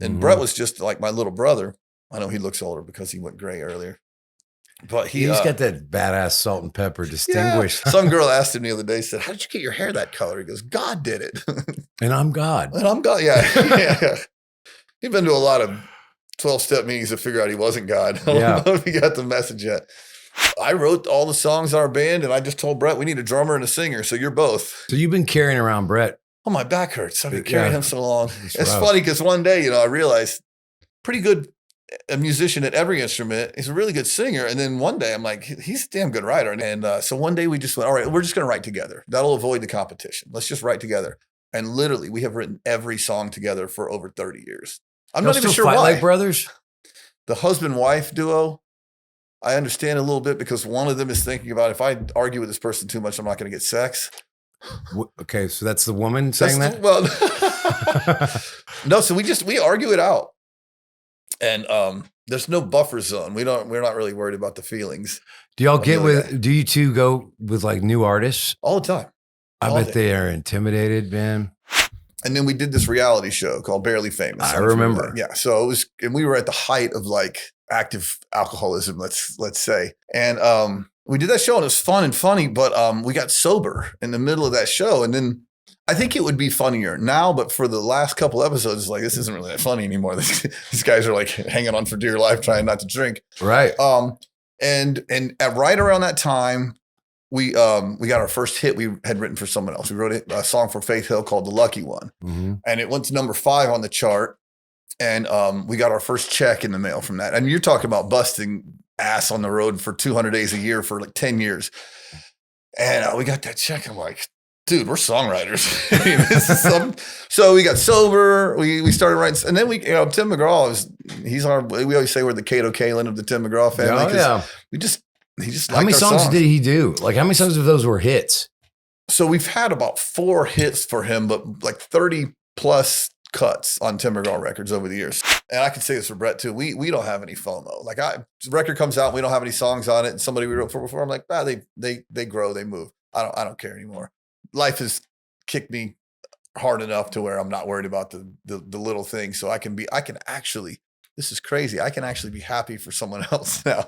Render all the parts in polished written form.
And Brett was just like my little brother. I know he looks older because he went gray earlier. But he's got that badass salt and pepper distinguished. Yeah. Some girl asked him the other day, said, "How did you get your hair that color?" He goes, "God did it." And I'm God. And I'm God. Yeah. He'd been to a lot of 12-step meetings to figure out he wasn't God. I don't know if he got the message yet. I wrote all the songs in our band, and I just told Brett, we need a drummer and a singer, so you're both. So you've been carrying around Brett. Oh, my back hurts. I've been carrying him so long. It's funny because one day, I realized pretty good a musician at every instrument. He's a really good singer. And then one day I'm like, he's a damn good writer. And so one day we just went, all right, we're just going to write together. That'll avoid the competition. Let's just write together. And literally we have written every song together for over 30 years. I'm not even sure why. Like brothers? The husband-wife duo, I understand a little bit because one of them is thinking about, if I argue with this person too much, I'm not going to get sex. Okay, so that's the woman saying that? Well, no, so we argue it out. And there's no buffer zone. We're not really worried about the feelings. Do y'all do you two go with like new artists? All the time. I bet they are intimidated, man. And then we did this reality show called Barely Famous. I remember. Yeah. So it was, and we were at the height of like active alcoholism, let's say. And we did that show and it was fun and funny, but we got sober in the middle of that show. And then I think it would be funnier now, but for the last couple episodes, like, this isn't really that funny anymore. These guys are like hanging on for dear life, trying not to drink. Right. And at right around that time, we got our first hit we had written for someone else. We wrote a song for Faith Hill called The Lucky One. Mm-hmm. And it went to number 5 on the chart. And we got our first check in the mail from that. And you're talking about busting ass on the road for 200 days a year for like 10 years. And we got that check. I'm like, dude, we're songwriters. So we got sober. We started writing, and then Tim McGraw we always say we're the Cato Kalin of the Tim McGraw family. Oh, yeah. He just how many songs did he do? Like, how many songs of those were hits? So we've had about 4 hits for him, but like 30 plus cuts on Tim McGraw records over the years. And I can say this for Brett too. We don't have any FOMO. Like, the record comes out, we don't have any songs on it, and somebody we wrote for before, I'm like, they grow, they move. I don't care anymore. Life has kicked me hard enough to where I'm not worried about the little things. So I can actually, this is crazy, I can actually be happy for someone else now.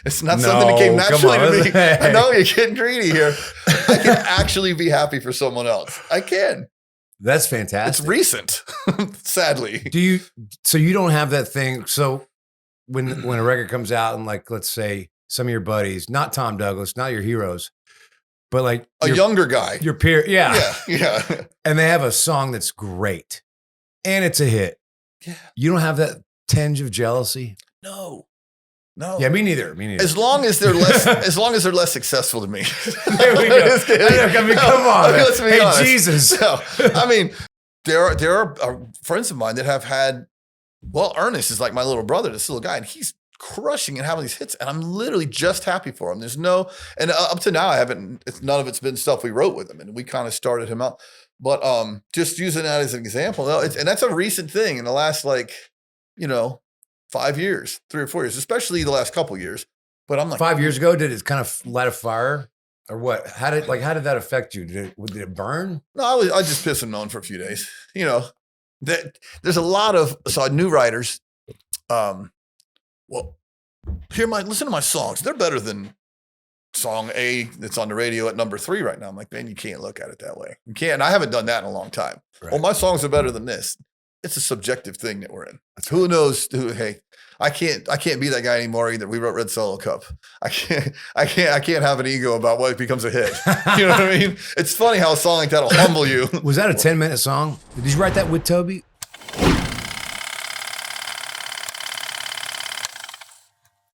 It's not something that came naturally to me. I know you're getting greedy here. I can actually be happy for someone else. I can. That's fantastic. It's recent, sadly. So you don't have that thing. So when a record comes out and, like, let's say some of your buddies, not Tom Douglas, not your heroes, but like a younger guy, your peer. Yeah. And they have a song that's great and it's a hit. Yeah. You don't have that tinge of jealousy? No. Yeah, me neither. As long as they're less successful than me. There we go. I mean, come on, man. Let's be honest. Jesus. No, I mean, there are friends of mine that have had, Ernest is like my little brother, this little guy, and he's crushing and having these hits, and I'm literally just happy for him. And up to now, none of it's been stuff we wrote with him, and we kind of started him out. But just using that as an example, and that's a recent thing in the last 5 years, 3 or 4 years, especially the last couple years. But I'm like, 5 years ago, did it kind of light a fire, or what? How did that affect you? Did it burn? No, I just piss and moan for a few days. There's a lot of new writers. Listen to my songs. They're better than song A that's on the radio at number 3 right now. I'm like, man, you can't look at it that way. You can't. And I haven't done that in a long time. Right. Well, my songs are better than this. It's a subjective thing that we're in. Who knows? Hey, I can't be that guy anymore either. We wrote Red Solo Cup. I can't have an ego about what becomes a hit. You know what I mean? It's funny how a song like that'll humble you. Was that a 10-minute song? Did you write that with Toby?